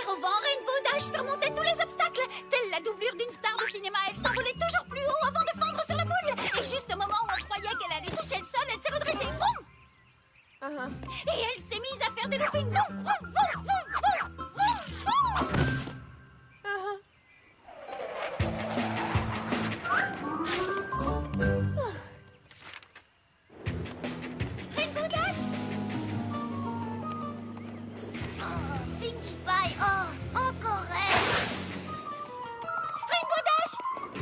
Au vent, Rainbow Dash surmontait tous les obstacles. Telle la doublure d'une star de cinéma, elle s'envolait toujours plus haut avant de fondre sur la foule. Et juste au moment où on croyait qu'elle allait toucher le sol, elle s'est redressée. Boum! Et elle s'est mise à faire des loopings. Boum, boum, boum, boum, boum, boum, boum. Rainbow Dash! Oh, Pinkie Pie, oh, encore elle. Rainbow Dash!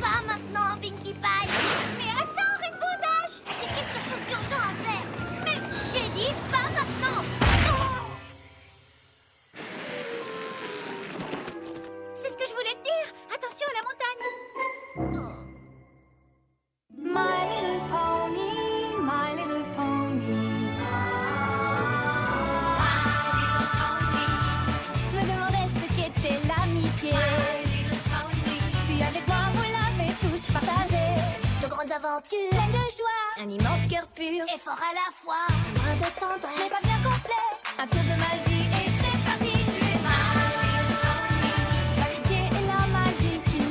Pas maintenant, Pinkie Pie. Mais attends, Rainbow Dash! J'ai quelque chose d'urgent à faire. Mais j'ai dit pas maintenant. Oh. C'est ce que je voulais te dire. Attention à la montagne. My little pony, my little pony. Je me demandais ce qu'était l'amitié. Puis avec moi, vous l'avez tous partagé. De grandes aventures, Pleine de joie, un immense cœur pur. et fort à la fois. Loin de Ce n'est tendresse. pas bien complexe, un tour de magie et c'est parti. Tu es my little pony. L'amitié et la magie qui nous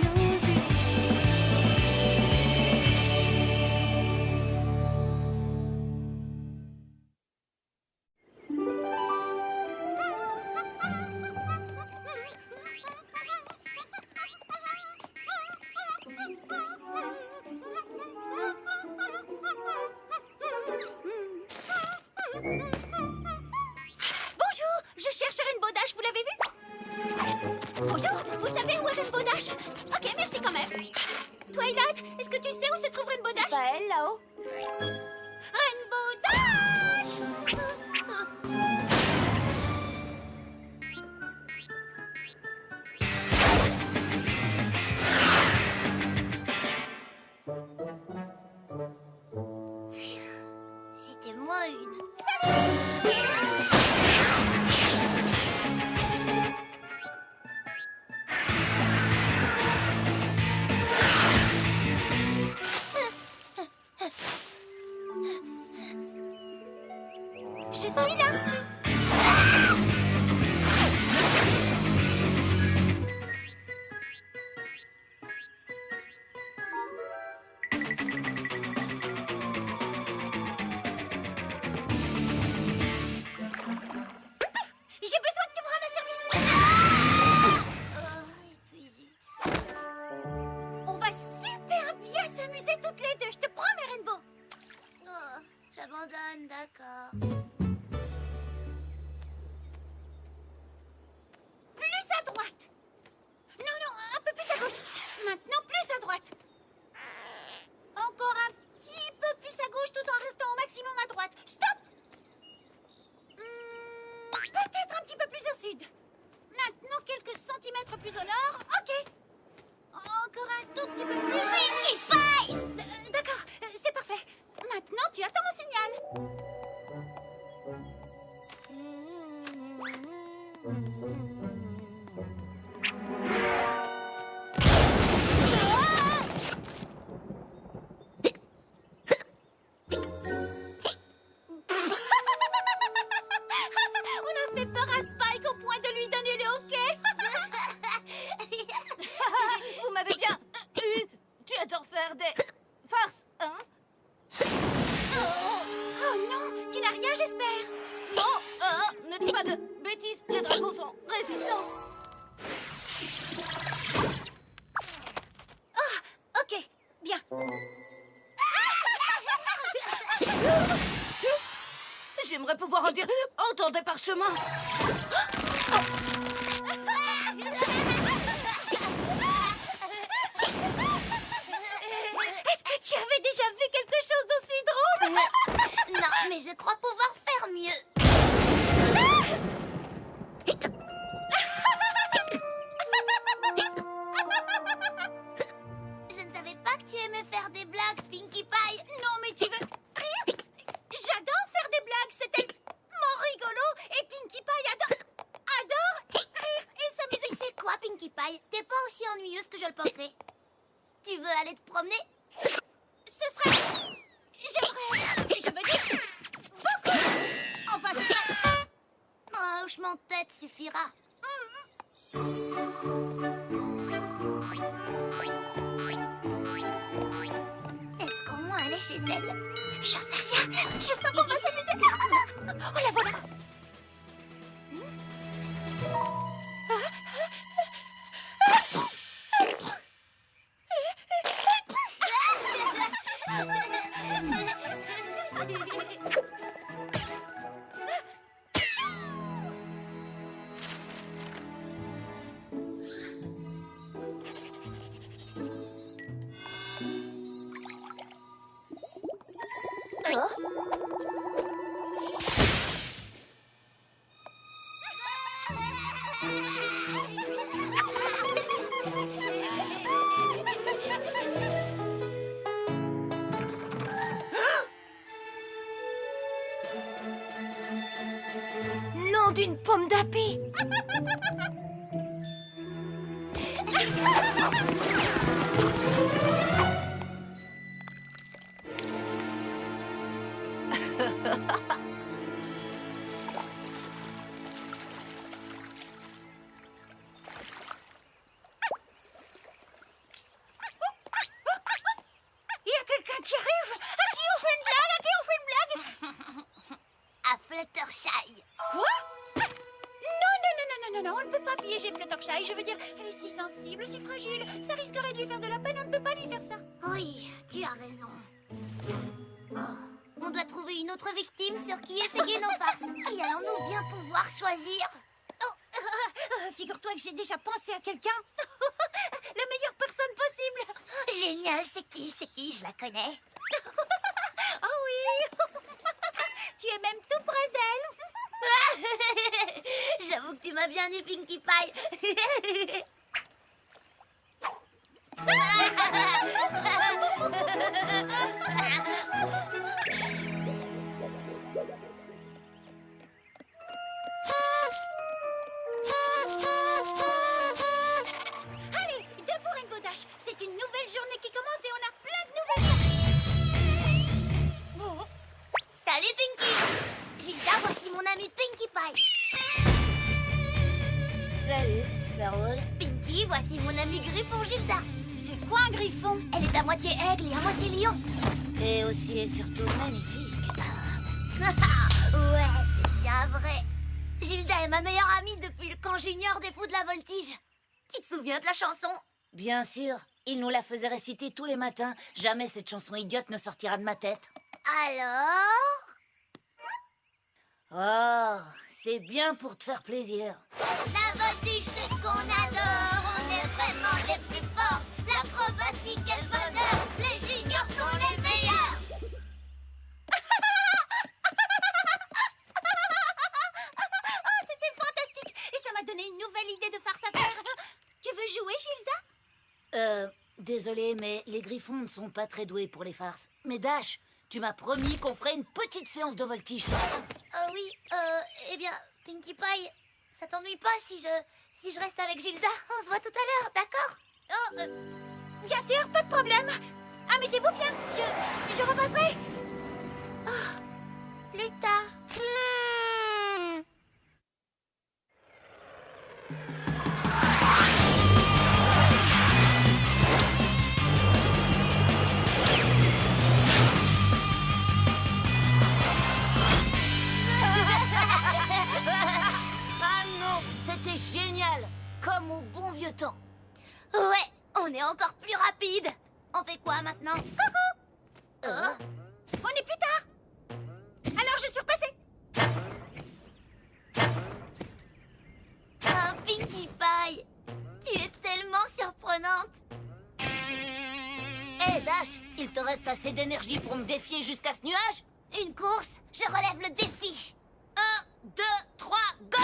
Bonjour, je cherche Rainbow Dash, vous l'avez vu? Bonjour, vous savez où est Rainbow Dash? Ok, merci quand même. Twilight, est-ce que tu sais où se trouve Rainbow Dash? Pas elle là-haut. Rainbow Dash! C'était moi une. Je suis là! J'ai besoin que tu me rendes service! Et puis zut. On va super bien s'amuser toutes les deux, je te promets, Rainbow! Oh, j'abandonne, d'accord. Plus à droite! Non, non, un peu plus à gauche! Maintenant, plus à droite! Encore un petit peu plus à gauche tout en restant au maximum à droite. Stop! Peut-être un petit peu plus au sud. Maintenant, quelques centimètres plus au nord. Ok. Encore un tout petit peu plus. Pinkie Pie! D'accord, c'est parfait. Maintenant, tu attends mon signal. On a fait peur à Spike au point de lui donner le hockey. Vous m'avez bien eu. Tu adores faire des farces, hein? Oh non, tu n'as rien, j'espère. Non, ne dis pas de bêtises. Les dragons sont résistants. Ok, bien. J'aimerais pouvoir en dire autant des parchemins. Est-ce que tu avais déjà vu quelque chose d'aussi drôle? Non, mais je crois pouvoir faire mieux. Je ne savais pas que tu aimais faire des blagues, Pinkie Pie. Non, mais tu veux rire? J'adore faire des blagues, c'est tellement rigolo. Et Pinkie Pie adore rire et s'amuser. Tu sais quoi, Pinkie Pie? T'es pas aussi ennuyeuse que je le pensais. Tu veux aller te promener? Ce serait... J'aimerais... Je veux dire... Beaucoup. Enfin, ce serait... Un hochement de tête suffira. Est-ce qu'au moins elle est chez elle? J'en sais rien. Je sens qu'on va s'amuser. Oh, la voilà. Nom d'une pomme d'api. Il y a quelqu'un qui arrive. À qui on fait une blague? À qui on fait une blague? À Fluttershy. Quoi? Non, on ne peut pas piéger Fluttershy. Je veux dire, elle est si sensible, si fragile. Ça risquerait de lui faire de la peine, on ne peut pas lui faire ça. Oui, tu as raison. Oh, on doit trouver une autre victime sur qui essayer nos farces. Qui allons-nous bien pouvoir choisir? Figure-toi que j'ai déjà pensé à quelqu'un. La meilleure personne possible. Génial, c'est qui? Je la connais. Oh oui. Tu es même tout près d'elle. J'avoue que tu m'as bien eu, Pinkie Pie. Allez, deux pour Rainbow Dash. C'est une nouvelle journée qui commence et on a plein de nouvelles. Bon. Salut, Pinkie. Gilda, voici mon amie Pinkie Pie. Salut, ça roule? Pinkie, voici mon amie Griffon Gilda. C'est quoi un griffon? Elle est à moitié aigle et à moitié lion. Et aussi et surtout magnifique. Ouais, c'est bien vrai. Gilda est ma meilleure amie depuis le camp junior des fous de la voltige. Tu te souviens de la chanson? Bien sûr, il nous la faisait réciter tous les matins. Jamais cette chanson idiote ne sortira de ma tête. Alors? Oh, c'est bien pour te faire plaisir. La voltige, c'est ce qu'on adore. On est vraiment les plus forts. L'acrobatie, quel bonheur. Les juniors sont les meilleurs. Oh, c'était fantastique. Et ça m'a donné une nouvelle idée de farce à faire. Tu veux jouer, Gilda? Désolé, mais les griffons ne sont pas très doués pour les farces. Mais Dash, tu m'as promis qu'on ferait une petite séance de voltige ce matin. Oui, eh bien, Pinkie Pie, ça t'ennuie pas si je reste avec Gilda? On se voit tout à l'heure, d'accord? Bien sûr, pas de problème. Amusez-vous bien. Je repasserai. Oh, plus tard. Ah non, c'était génial, comme au bon vieux temps. Ouais, on est encore plus rapide. On fait quoi maintenant? Coucou. On est plus tard. Alors, je suis repassée. Oh, Pinkie Pie, tu es tellement surprenante. Hé Dash, il te reste assez d'énergie pour me défier jusqu'à ce nuage? Une course, je relève le défi. 1, 2, 3, go!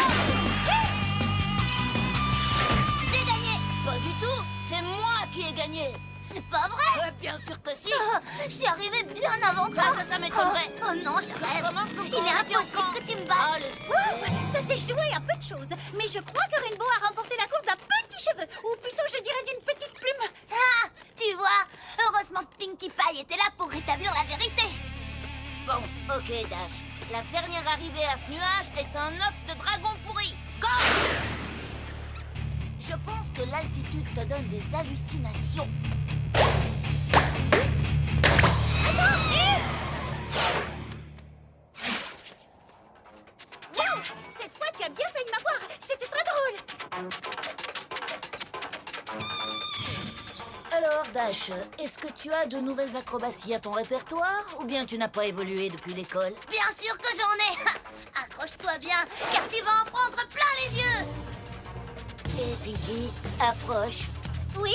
J'ai gagné. Pas du tout, c'est moi qui ai gagné. C'est pas vrai. Bien sûr que si. Oh, je suis arrivée bien avant toi. Ça m'étonnerait. Oh non, je Tu rêve. recommences comme Il quand est on était impossible enfant. que tu me battes. Allez. Ça s'est joué à peu de choses. Mais je crois que Rainbow a remporté la course d'un petit cheveu. Ou plutôt, je dirais d'une petite plume. Ah, tu vois, heureusement que Pinkie Pie était là pour rétablir la vérité. Bon, ok Dash. La dernière arrivée à ce nuage est un œuf de dragon pourri. Go! l'altitude te donne des hallucinations. Wow! Cette fois, tu as bien failli m'avoir. C'était très drôle. Alors, Dash, est-ce que tu as de nouvelles acrobaties à ton répertoire ou bien tu n'as pas évolué depuis l'école? Bien sûr que j'en ai. Accroche-toi bien, car tu vas en prendre plein les yeux. Et Pinky, approche. Oui?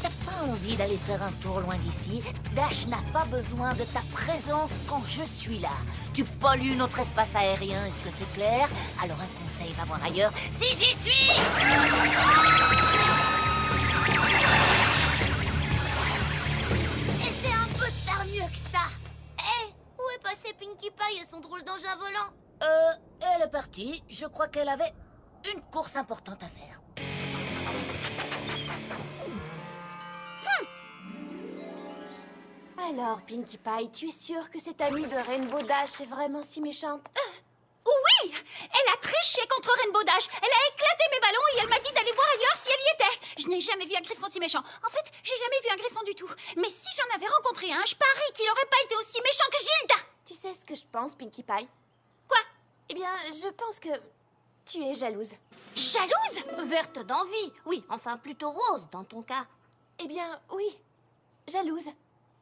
T'as pas envie d'aller faire un tour loin d'ici? Dash n'a pas besoin de ta présence quand je suis là. Tu pollues notre espace aérien, est-ce que c'est clair? Alors un conseil, va voir ailleurs. Si j'y suis! Essaie un peu de faire mieux que ça. Hé, où est passée Pinkie Pie et son drôle d'engin volant? Elle est partie. Je crois qu'elle avait une course importante à faire. Alors, Pinkie Pie, tu es sûre que cette amie de Rainbow Dash est vraiment si méchante? Oui! Elle a triché contre Rainbow Dash. Elle a éclaté mes ballons et elle m'a dit d'aller voir ailleurs si elle y était. Je n'ai jamais vu un griffon si méchant. En fait, j'ai jamais vu un griffon du tout. Mais si j'en avais rencontré un, je parie qu'il n'aurait pas été aussi méchant que Gilda. Tu sais ce que je pense, Pinkie Pie? Quoi? Eh bien, je pense que tu es jalouse. Jalouse? Verte d'envie, oui, enfin plutôt rose dans ton cas. Eh bien, oui, jalouse.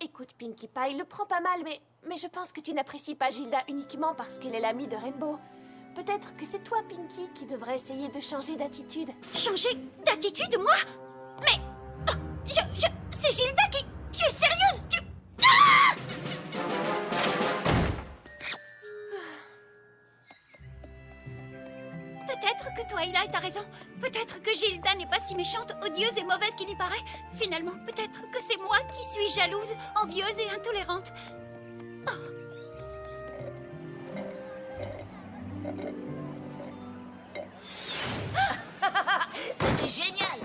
Écoute, Pinkie Pie, le prends pas mal, mais je pense que tu n'apprécies pas Gilda uniquement parce qu'elle est l'amie de Rainbow. Peut-être que c'est toi, Pinkie, qui devrais essayer de changer d'attitude. Changer d'attitude, moi? Mais... c'est Gilda qui... Tu es sérieuse? Peut-être que Twilight a raison. Peut-être que Gilda n'est pas si méchante, odieuse et mauvaise qu'il y paraît. Finalement, peut-être que c'est moi qui suis jalouse, envieuse et intolérante. C'était génial!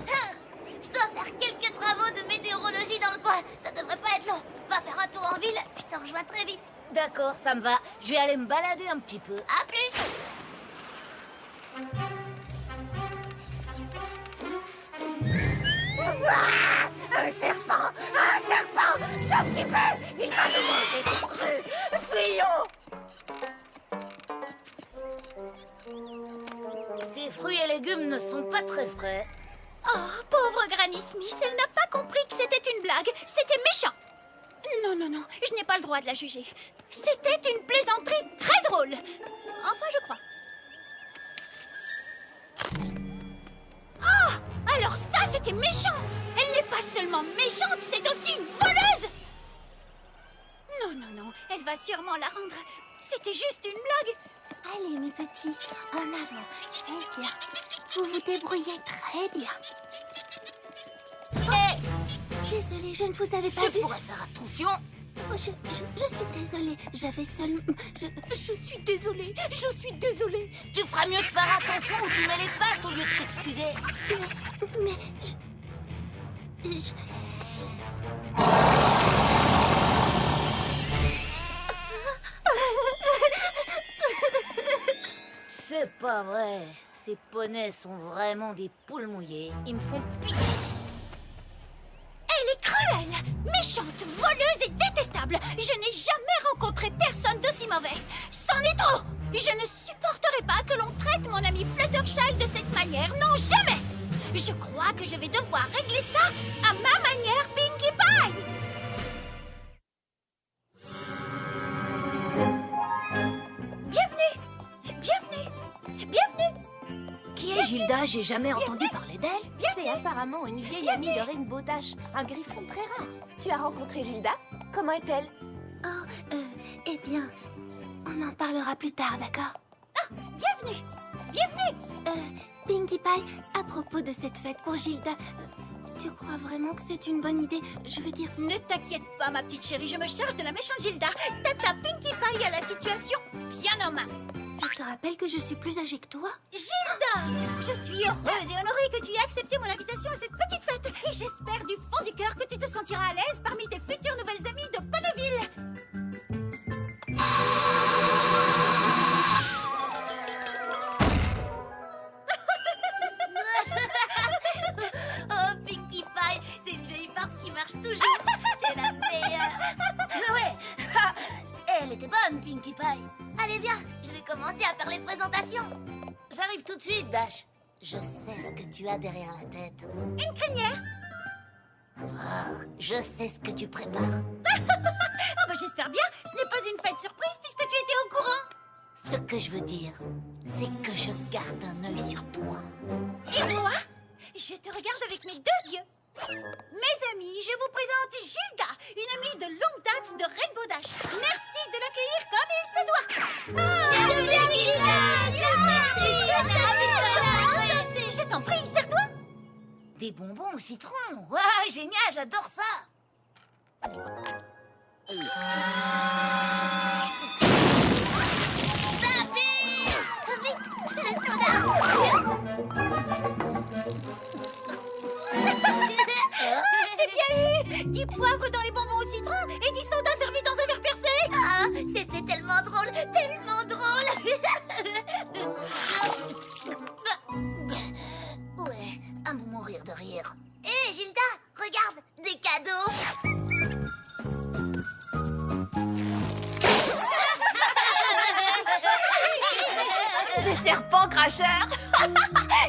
Je dois faire quelques travaux de météorologie dans le coin. Ça devrait pas être long. Va faire un tour en ville, je te rejoins très vite. D'accord, ça me va. Je vais aller me balader un petit peu. À plus. Un serpent! Un serpent! Sauf qu'il peut! Il va nous manger tout cru! Fuyons! Ces fruits et légumes ne sont pas très frais. Oh, pauvre Granny Smith, elle n'a pas compris que c'était une blague. C'était méchant. Non, non, non, je n'ai pas le droit de la juger. C'était une plaisanterie très drôle. Enfin, je crois. Oh, alors ça, c'était méchant. Elle n'est pas seulement méchante, c'est aussi une voleuse. Non, non, non, elle va sûrement la rendre. C'était juste une blague. Allez, mes petits, en avant, c'est bien. Vous vous débrouillez très bien. Désolée, je ne vous avais pas Tu vu. pourrais faire attention. Oh, je suis désolée. J'avais seulement... Je suis désolée. Je suis désolée. Tu feras mieux de faire attention où tu mets les pattes au lieu de t'excuser. Mais... je- C'est pas vrai. Ces poneys sont vraiment des poules mouillées. Ils me font pitié. Elle est cruelle, méchante, voleuse et détestable. Je n'ai jamais rencontré personne d'aussi mauvais. C'en est trop. Je ne supporterai pas que l'on traite mon ami Fluttershy de cette manière. Non, jamais. Je crois que je vais devoir régler ça à ma manière, Pinkie Pie. Bienvenue. Bienvenue. Bienvenue. Qui est Gilda? J'ai jamais entendu parler d'elle. C'est apparemment une vieille amie de Rainbow Dash, un griffon très rare. Tu as rencontré Gilda? Comment est-elle? Oh, eh bien, on en parlera plus tard, d'accord? Bienvenue. Bienvenue. Pinkie Pie, à propos de cette fête pour Gilda, tu crois vraiment que c'est une bonne idée? Je veux dire... Ne t'inquiète pas, ma petite chérie, je me charge de la méchante Gilda. Tata Pinkie Pie a la situation bien en main. Je te rappelle que je suis plus âgée que toi. Gilda, je suis heureuse et honorée que tu aies accepté mon invitation à cette petite fête. Et j'espère du fond du cœur que tu te sentiras à l'aise parmi tes futures nouvelles amies de Ponyville. à faire les présentations. J'arrive tout de suite, Dash. Je sais ce que tu as derrière la tête. Une crinière? Je sais ce que tu prépares. Oh bah j'espère bien. Ce n'est pas une fête surprise puisque tu étais au courant. Ce que je veux dire, c'est que je garde un œil sur toi. Et moi, je te regarde avec mes deux yeux. Mes amis, je vous présente Gilda, une amie de longue date de Rainbow Dash. Merci de l'accueillir comme il se doit. Bienvenue, Gilda. Je t'en prie, serre-toi. Des bonbons au citron. Ouais, génial, j'adore ça. Vite, le soda. Je t'ai bien eu. Du poivre dans les bonbons au citron et du soda servi dans un verre percé. Ah, c'était tellement drôle, tellement drôle. Ouais, à mourir de rire. Hé, Gilda, regarde, des cadeaux. Des serpents cracheurs.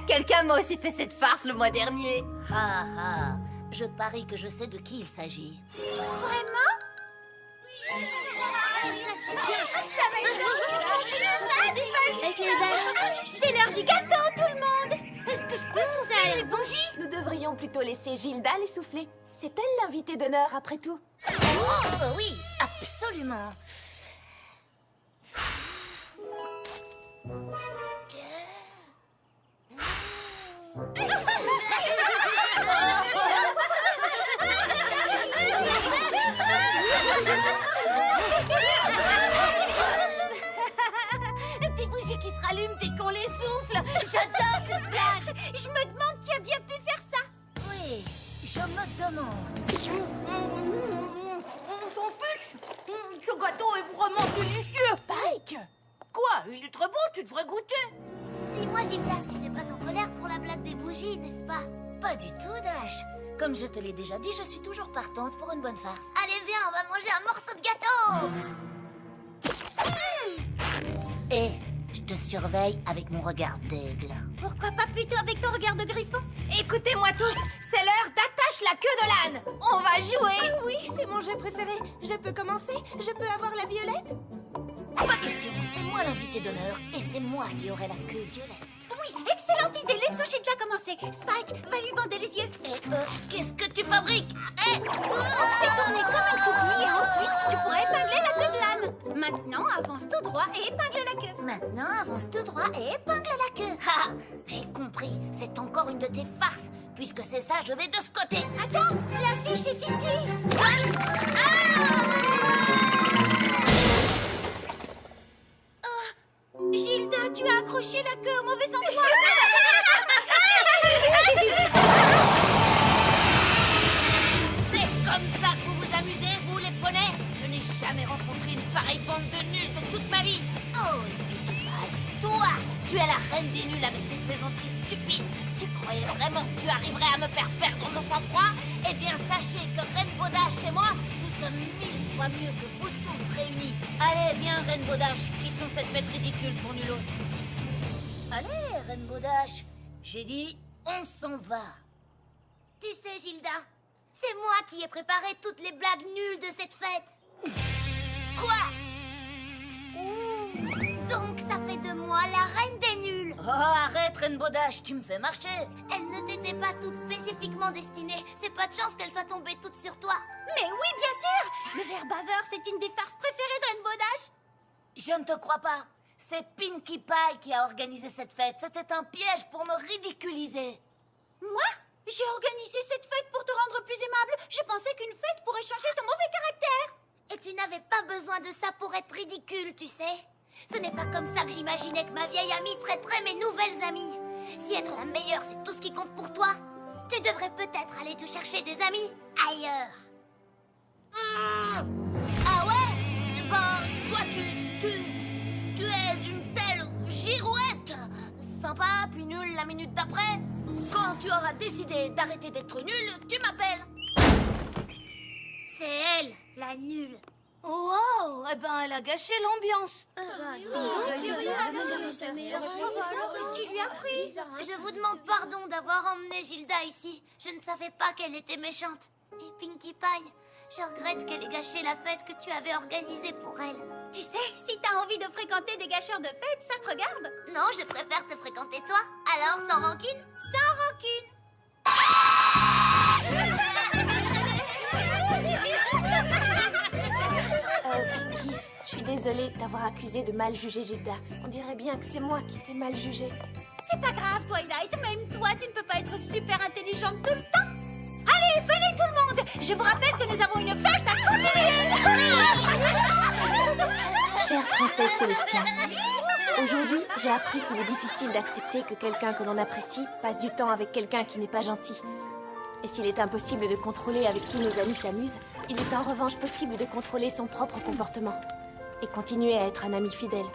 Quelqu'un m'a aussi fait cette farce le mois dernier. Ah ah, je parie que je sais de qui il s'agit. Vraiment? C'est l'heure du gâteau, tout le monde. Est-ce que je peux souffler les bougies? Nous devrions plutôt laisser Gilda les souffler. C'est elle l'invitée d'honneur, après tout. Oh, oui, absolument. Des bougies qui se rallument dès qu'on les souffle. J'adore cette blague. Je me demande qui a bien pu faire ça. Oui, je me demande. Ton fiche. Ce gâteau est vraiment délicieux. Spike! Quoi? Il est très bon, tu devrais goûter. Dis-moi, Gilda, tu n'es pas en colère pour la blague des bougies, n'est-ce pas? Pas du tout, Dash. Comme je te l'ai déjà dit, je suis toujours partante pour une bonne farce. Allez, viens, on va manger un morceau de gâteau. Et je te surveille avec mon regard d'aigle. Pourquoi pas plutôt avec ton regard de griffon? Écoutez-moi tous, c'est l'heure d'attache la queue de l'âne. On va jouer. Oui, c'est mon jeu préféré. Je peux commencer? Je peux avoir la violette? Pas question, c'est moi l'invité d'honneur et c'est moi qui aurai la queue violette. Oui, excellente idée. Laissons Gilda commencer. Spike, va lui bander les yeux. Et qu'est-ce que tu fabriques? On te fait tourner comme un tournis et ensuite tu pourras épingler la queue de l'âne. Maintenant, avance tout droit et épingle la queue. Maintenant, avance tout droit et épingle la queue. Ha! J'ai compris, c'est encore une de tes farces. Puisque c'est ça, je vais de ce côté. Attends, l'affiche est ici. Gilda, tu as accroché la queue au mauvais endroit. C'est comme ça que vous vous amusez, vous les poneys? Je n'ai jamais rencontré une pareille bande de nuls de toute ma vie. Oh, Pinkie Pie, toi, tu es la reine des nuls avec tes plaisanteries stupides. Tu croyais vraiment que tu arriverais à me faire perdre mon sang-froid? Eh bien, sachez que Rainbow Dash et moi, nous sommes 1000 fois mieux que vous tous réunis. Allez, viens, Rainbow Dash, quittons cette fête ridicule pour nulos. Allez, Rainbow Dash, j'ai dit, on s'en va. Tu sais, Gilda, c'est moi qui ai préparé toutes les blagues nulles de cette fête. Quoi? Donc ça fait de moi la reine des nuls. Oh, arrête, Rainbow Dash, tu me fais marcher. Elles ne t'étaient pas toutes spécifiquement destinées. C'est pas de chance qu'elles soient tombées toutes sur toi. Mais oui, bien sûr. Le verre baveur, c'est une des farces préférées de Rainbow Dash. Je ne te crois pas. C'est Pinkie Pie qui a organisé cette fête. C'était un piège pour me ridiculiser. Moi? J'ai organisé cette fête pour te rendre plus aimable. Je pensais qu'une fête pourrait changer ton mauvais caractère. Et tu n'avais pas besoin de ça pour être ridicule, tu sais. Ce n'est pas comme ça que j'imaginais que ma vieille amie traiterait mes nouvelles amies. Si être la meilleure, c'est tout ce qui compte pour toi, tu devrais peut-être aller te chercher des amis ailleurs. Ah ouais? Ben, toi, tu es une telle girouette. Sympa, puis nulle la minute d'après. Quand tu auras décidé d'arrêter d'être nulle, tu m'appelles. C'est elle, la nulle. Wow, eh ben, elle a gâché l'ambiance. Qu'est-ce qu'il lui a pris? Je vous demande pardon d'avoir emmené Gilda ici. Je ne savais pas qu'elle était méchante. Et Pinkie Pie, je regrette qu'elle ait gâché la fête que tu avais organisée pour elle. Tu sais, si t'as envie de fréquenter des gâcheurs de fêtes, ça te regarde. Non, je préfère te fréquenter toi. Alors, sans rancune? Sans rancune. Pinky, je suis désolée d'avoir accusé de mal juger Gilda. On dirait bien que c'est moi qui t'ai mal jugée. C'est pas grave, Twilight. Même toi, tu ne peux pas être super intelligente tout le temps. Allez, venez tout le monde. Je vous rappelle que nous avons une fête à continuer. Chère princesse Célestia, aujourd'hui, j'ai appris qu'il est difficile d'accepter que quelqu'un que l'on apprécie passe du temps avec quelqu'un qui n'est pas gentil. Et s'il est impossible de contrôler avec qui nos amis s'amusent, il est en revanche possible de contrôler son propre comportement et continuer à être un ami fidèle.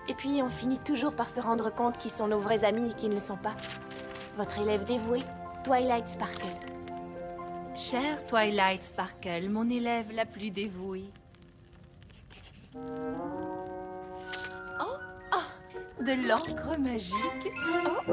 Et puis, on finit toujours par se rendre compte qui sont nos vrais amis et qui ne le sont pas. Votre élève dévouée, Twilight Sparkle. Chère Twilight Sparkle, mon élève la plus dévouée. Oh, de l'encre magique. Oh.